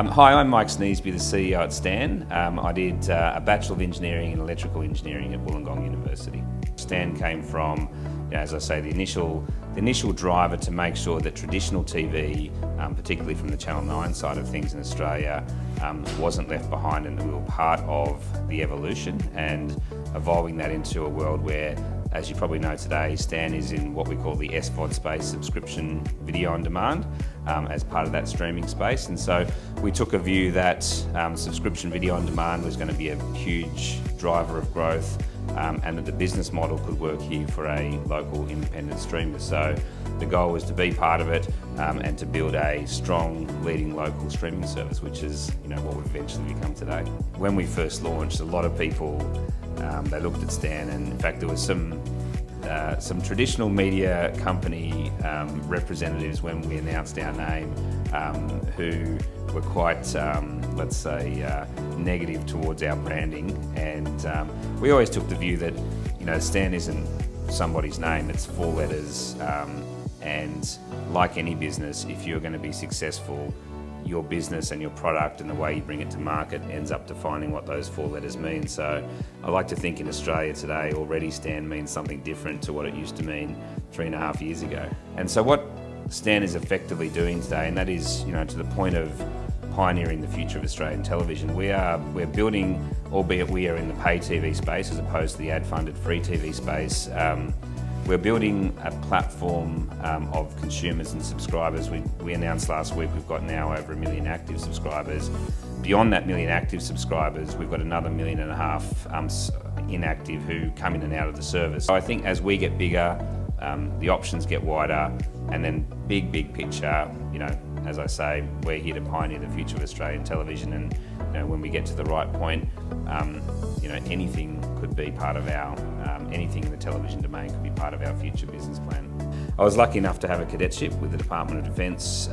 Hi, I'm Mike Sneesby, the CEO at Stan. I did a Bachelor of Engineering in Electrical Engineering at Wollongong University. Stan came from, as I say, the initial driver to make sure that traditional TV, particularly from the Channel 9 side of things in Australia, wasn't left behind, and that we were part of the evolution and evolving that into a world where, as you probably know today, Stan is in what we call the SVOD space, subscription video on demand, as part of that streaming space. And so we took a view that subscription video on demand was going to be a huge driver of growth, and that the business model could work here for a local independent streamer. So the goal was to be part of it, and to build a strong leading local streaming service, which is what we've eventually become today. When we first launched, a lot of people they looked at Stan, and in fact there was some traditional media company representatives when we announced our name, who were quite, let's say, negative towards our branding. And we always took the view that Stan isn't somebody's name, it's 4 letters, and like any business, if you're going to be successful, your business and your product and the way you bring it to market ends up defining what those 4 letters mean. So I like to think in Australia today already Stan means something different to what it used to mean 3.5 years ago. And so what Stan is effectively doing today, and that is to the point of pioneering the future of Australian television, we're building, albeit we are in the pay TV space as opposed to the ad-funded free TV space, we're building a platform of consumers and subscribers. We announced last week we've got now over 1 million active subscribers. Beyond that 1 million active subscribers, we've got another 1.5 million inactive who come in and out of the service. So I think as we get bigger, the options get wider, and then big picture, as I say, we're here to pioneer the future of Australian television, and when we get to the right point, anything could be part of our, anything in the television domain could be part of our future business plan. I was lucky enough to have a cadetship with the Department of Defence,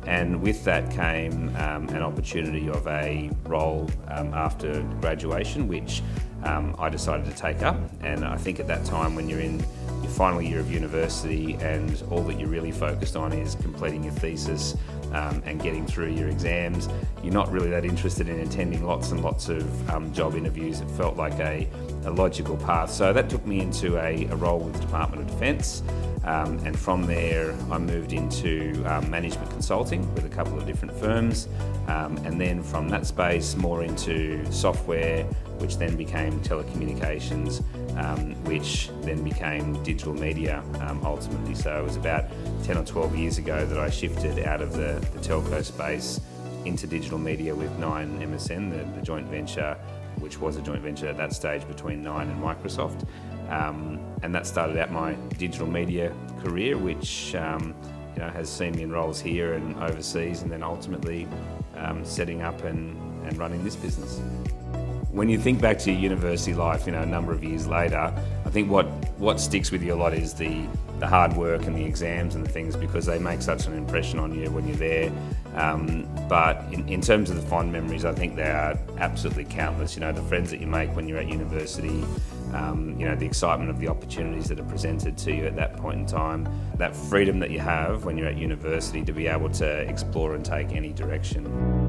and with that came an opportunity of a role after graduation, which I decided to take up. And I think at that time, when you're in your final year of university and all that you're really focused on is completing your thesis and getting through your exams, you're not really that interested in attending lots and lots of job interviews. It felt like a logical path. So that took me into a role with the Department of Defence, and from there I moved into management consulting with a couple of different firms, and then from that space more into software, which then became telecommunications, which then became digital media ultimately. So it was about 10 or 12 years ago that I shifted out of the telco space into digital media with Nine MSN, the joint venture, which was a joint venture at that stage between Nine and Microsoft. And that started out my digital media career, which has seen me in roles here and overseas, and then ultimately setting up and running this business. When you think back to your university life, a number of years later, I think what sticks with you a lot is the hard work and the exams and the things, because they make such an impression on you when you're there. But in terms of the fond memories, I think they are absolutely countless. The friends that you make when you're at university, the excitement of the opportunities that are presented to you at that point in time, that freedom that you have when you're at university to be able to explore and take any direction.